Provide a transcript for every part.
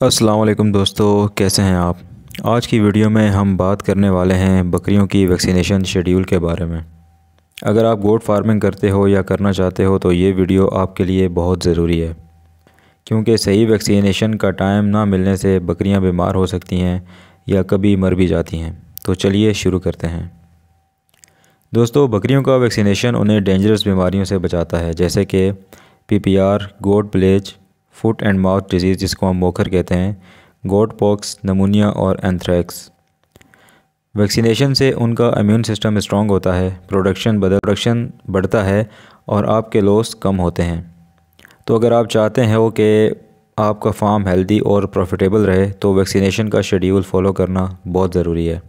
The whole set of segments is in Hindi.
अस्सलाम वालेकुम दोस्तों, कैसे हैं आप। आज की वीडियो में हम बात करने वाले हैं बकरियों की वैक्सीनेशन शेड्यूल के बारे में। अगर आप गोट फार्मिंग करते हो या करना चाहते हो तो ये वीडियो आपके लिए बहुत ज़रूरी है, क्योंकि सही वैक्सीनेशन का टाइम ना मिलने से बकरियां बीमार हो सकती हैं या कभी मर भी जाती हैं। तो चलिए शुरू करते हैं। दोस्तों, बकरियों का वैक्सीनेशन उन्हें डेंजरस बीमारियों से बचाता है, जैसे कि PPR, goat plague, foot and mouth disease जिसको हम मोखर कहते हैं, गोट पॉक्स, नमूनिया और एंथ्रेक्स। वैक्सीनेशन से उनका इम्यून सिस्टम स्ट्रॉन्ग होता है, प्रोडक्शन बढ़ता है और आपके लॉस कम होते हैं। तो अगर आप चाहते हो कि आपका फार्म हेल्दी और प्रॉफिटेबल रहे तो वैक्सीनेशन का शेड्यूल फॉलो करना बहुत ज़रूरी है।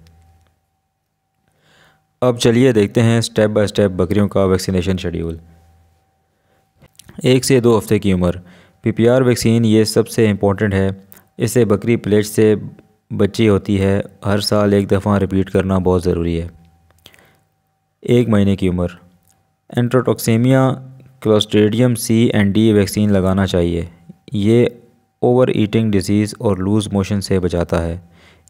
अब चलिए देखते हैं स्टेप बाय स्टेप बकरियों का वैक्सीनेशन शेड्यूल। 1 से 2 हफ्ते की उम्र। पीपीआर वैक्सीन ये सबसे इम्पोर्टेंट है। इससे बकरी प्लेट से बच्ची होती है। हर साल एक दफ़ा रिपीट करना बहुत ज़रूरी है। 1 महीने की उम्र। Enterotoxaemia, clostridium C and D vaccine लगाना चाहिए। ये ओवर ईटिंग डिजीज़ और लूज़ मोशन से बचाता है।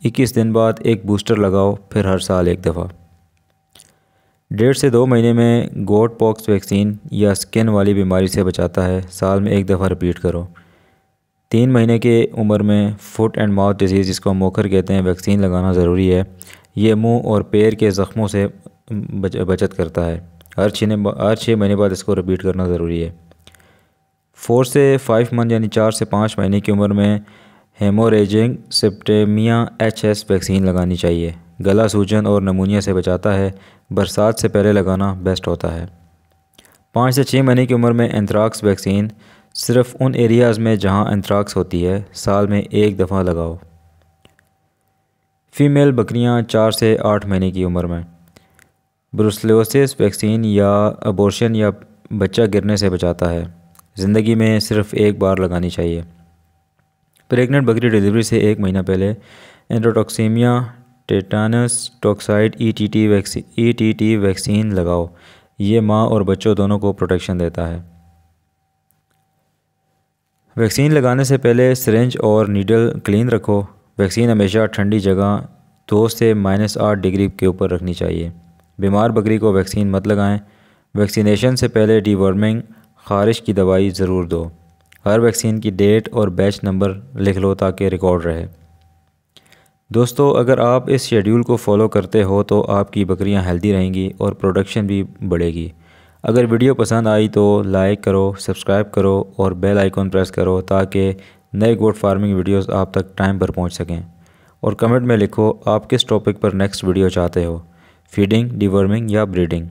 21 दिन बाद एक बूस्टर लगाओ, फिर हर साल एक दफ़ा। 1.5 से 2 महीने में गोट पॉक्स वैक्सीन या स्किन वाली बीमारी से बचाता है। साल में एक दफ़ा रिपीट करो। 3 महीने के उम्र में फुट एंड माउथ डिजीज़ जिसको हम मोखर कहते हैं वैक्सीन लगाना ज़रूरी है। ये मुंह और पैर के ज़ख्मों से बचत करता है। हर 6 महीने बाद इसको रिपीट करना ज़रूरी है। 4 से 5 मंथ यानी 4 से 5 महीने की उम्र में हेमोरेजिक सेप्टेमिया HS वैक्सीन लगानी चाहिए। गला सूजन और नमूनिया से बचाता है। बरसात से पहले लगाना बेस्ट होता है। 5 से 6 महीने की उम्र में एंथ्राक्स वैक्सीन सिर्फ उन एरियाज़ में जहां एंथ्राक्स होती है, साल में एक दफ़ा लगाओ। फ़ीमेल बकरियां 4 से 8 महीने की उम्र में ब्रुसेलोसिस वैक्सीन या अबॉर्शन या बच्चा गिरने से बचाता है। ज़िंदगी में सिर्फ एक बार लगानी चाहिए। प्रेग्नेंट बकरी डिलीवरी से 1 महीना पहले एंट्रोटॉक्सीमिया, टेटानस टॉक्साइड ETT वैक्सीन लगाओ। ये माँ और बच्चों दोनों को प्रोटेक्शन देता है। वैक्सीन लगाने से पहले सिरिंज और नीडल क्लीन रखो। वैक्सीन हमेशा ठंडी जगह 2 से -8 डिग्री के ऊपर रखनी चाहिए। बीमार बकरी को वैक्सीन मत लगाएं। वैक्सीनेशन से पहले डीवर्मिंग, ख़ारिश की दवाई ज़रूर दो। हर वैक्सीन की डेट और बैच नंबर लिख लो ताकि रिकॉर्ड रहे। दोस्तों, अगर आप इस शेड्यूल को फॉलो करते हो तो आपकी बकरियां हेल्दी रहेंगी और प्रोडक्शन भी बढ़ेगी। अगर वीडियो पसंद आई तो लाइक करो, सब्सक्राइब करो और बेल आइकॉन प्रेस करो ताकि नए गोट फार्मिंग वीडियोस आप तक टाइम पर पहुंच सकें। और कमेंट में लिखो आप किस टॉपिक पर नेक्स्ट वीडियो चाहते हो, फीडिंग, डिवर्मिंग या ब्रीडिंग।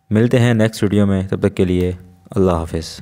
मिलते हैं नेक्स्ट वीडियो में, तब तक के लिए अल्लाह हाफ़िज़।